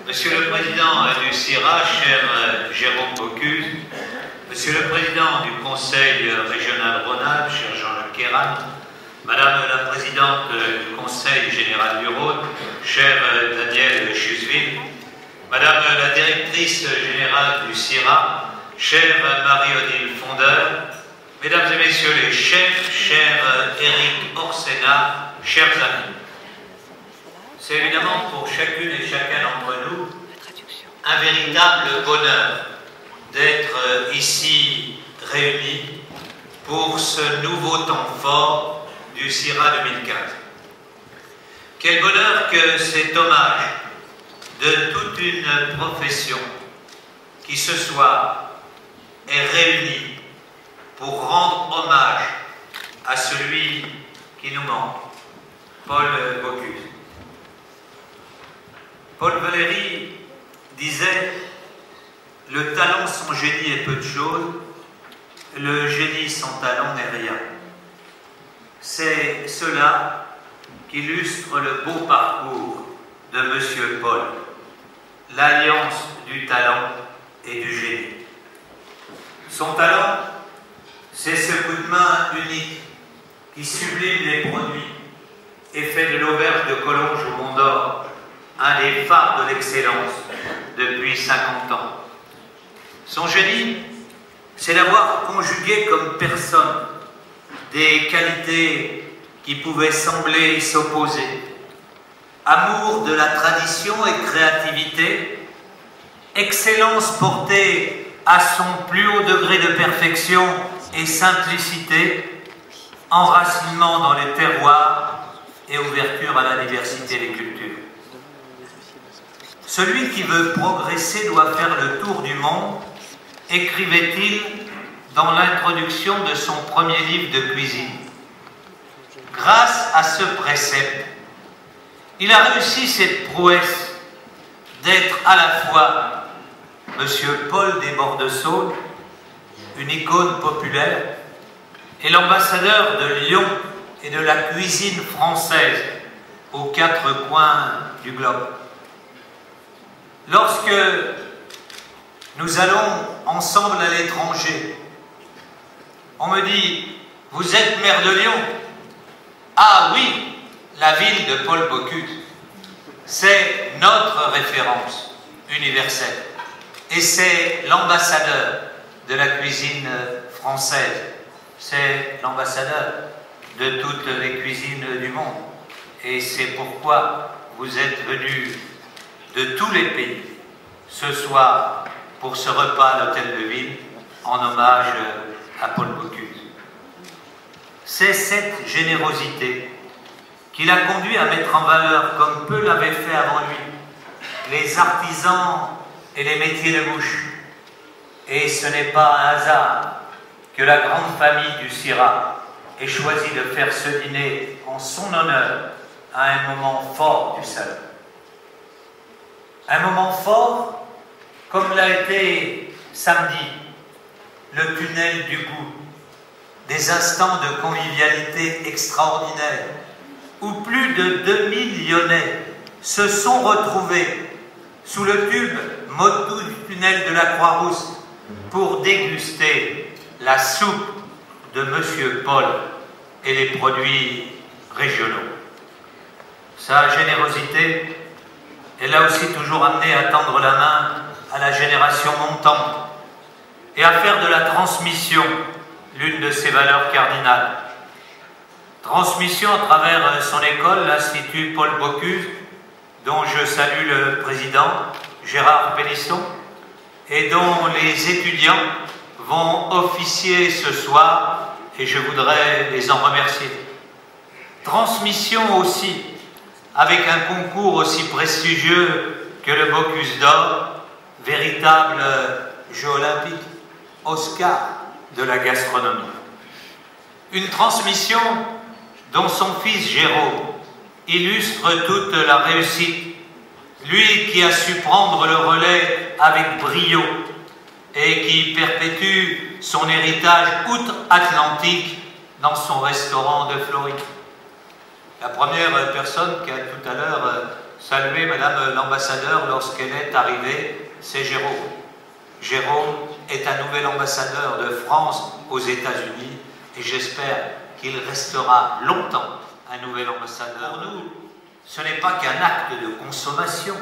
Monsieur le Président du CIRA, cher Jérôme Bocuse, Monsieur le Président du Conseil régional Rhône-Alpes, cher Jean-Luc Kéran, Madame la Présidente du Conseil général du Rhône, chère Danielle Chusville, Madame la Directrice générale du CIRA, chère Marie-Odile Fondeur, Mesdames et Messieurs les chefs, cher Éric Orsena, chers amis. C'est évidemment pour chacune et chacun d'entre nous un véritable bonheur d'être ici réunis pour ce nouveau temps fort du CIRA 2015. Quel bonheur que cet hommage de toute une profession qui ce soir est réunie pour rendre hommage à celui qui nous manque, Paul Bocuse. Paul Valéry disait « Le talent sans génie est peu de choses, le génie sans talent n'est rien ». C'est cela qu'illustre le beau parcours de M. Paul, l'alliance du talent et du génie. Son talent, c'est ce coup de main unique qui sublime les produits et fait de l'auberge de Collonges au Mont d'Or un des phares de l'excellence depuis 50 ans. Son génie, c'est d'avoir conjugué comme personne des qualités qui pouvaient sembler s'opposer. Amour de la tradition et créativité, excellence portée à son plus haut degré de perfection et simplicité, enracinement dans les terroirs et ouverture à la diversité des cultures. Celui qui veut progresser doit faire le tour du monde, écrivait-il dans l'introduction de son premier livre de cuisine. Grâce à ce précepte, il a réussi cette prouesse d'être à la fois Monsieur Paul des Bords de Saône, une icône populaire, et l'ambassadeur de Lyon et de la cuisine française aux quatre coins du globe. Lorsque nous allons ensemble à l'étranger, on me dit « Vous êtes maire de Lyon ?»« Ah oui, la ville de Paul Bocuse. » C'est notre référence universelle. Et c'est l'ambassadeur de la cuisine française. C'est l'ambassadeur de toutes les cuisines du monde. Et c'est pourquoi vous êtes venus de tous les pays ce soir pour ce repas à l'hôtel de ville en hommage à Paul Bocuse. C'est cette générosité qui l'a conduit à mettre en valeur, comme peu l'avaient fait avant lui, les artisans et les métiers de bouche. Et ce n'est pas un hasard que la grande famille du CIRA ait choisi de faire ce dîner en son honneur à un moment fort du salon. Un moment fort, comme l'a été samedi, le tunnel du goût, des instants de convivialité extraordinaires, où plus de 2000 Lyonnais se sont retrouvés sous le tube motu du tunnel de la Croix-Rousse pour déguster la soupe de Monsieur Paul et les produits régionaux. Sa générosité, elle a aussi toujours amené à tendre la main à la génération montante et à faire de la transmission l'une de ses valeurs cardinales. Transmission à travers son école, l'Institut Paul Bocuse, dont je salue le président, Gérard Pélisson, et dont les étudiants vont officier ce soir, et je voudrais les en remercier. Transmission aussi avec un concours aussi prestigieux que le Bocuse d'Or, véritable jeu olympique, Oscar de la gastronomie. Une transmission dont son fils Jérôme illustre toute la réussite, lui qui a su prendre le relais avec brio et qui perpétue son héritage outre-Atlantique dans son restaurant de Floride. La première personne qui a tout à l'heure saluer Madame l'ambassadeur lorsqu'elle est arrivée, c'est Jérôme. Jérôme est un nouvel ambassadeur de France aux États-Unis et j'espère qu'il restera longtemps un nouvel ambassadeur. Pour nous, ce n'est pas qu'un acte de consommation,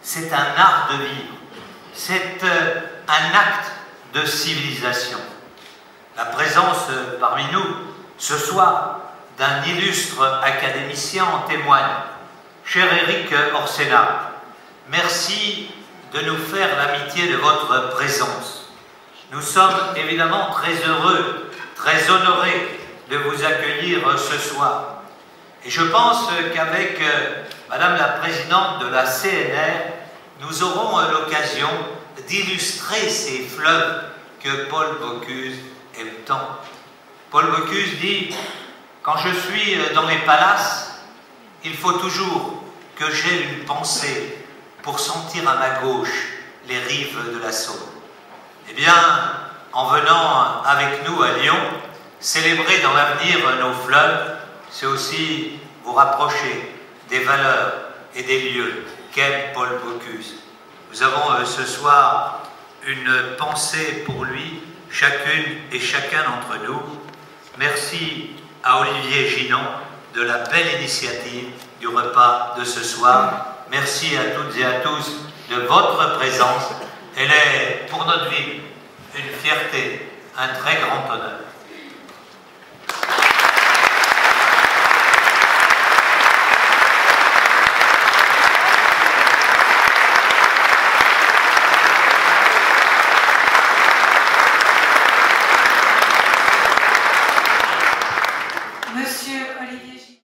c'est un art de vivre, c'est un acte de civilisation. La présence parmi nous ce soir d'un illustre académicien en témoigne. Cher Éric Orsenna, merci de nous faire l'amitié de votre présence. Nous sommes évidemment très heureux, très honorés de vous accueillir ce soir. Et je pense qu'avec Madame la Présidente de la CNR, nous aurons l'occasion d'illustrer ces fleuves que Paul Bocuse aime tant. Paul Bocuse dit « Quand je suis dans les palaces, il faut toujours que j'aie une pensée pour sentir à ma gauche les rives de la Saône. » Eh bien, en venant avec nous à Lyon, célébrer dans l'avenir nos fleuves, c'est aussi vous rapprocher des valeurs et des lieux qu'aime Paul Bocuse. Nous avons ce soir une pensée pour lui, chacune et chacun d'entre nous. Merci à Olivier Ginon de la belle initiative du repas de ce soir. Merci à toutes et à tous de votre présence. Elle est pour notre ville une fierté, un très grand honneur. Monsieur Olivier Ginon.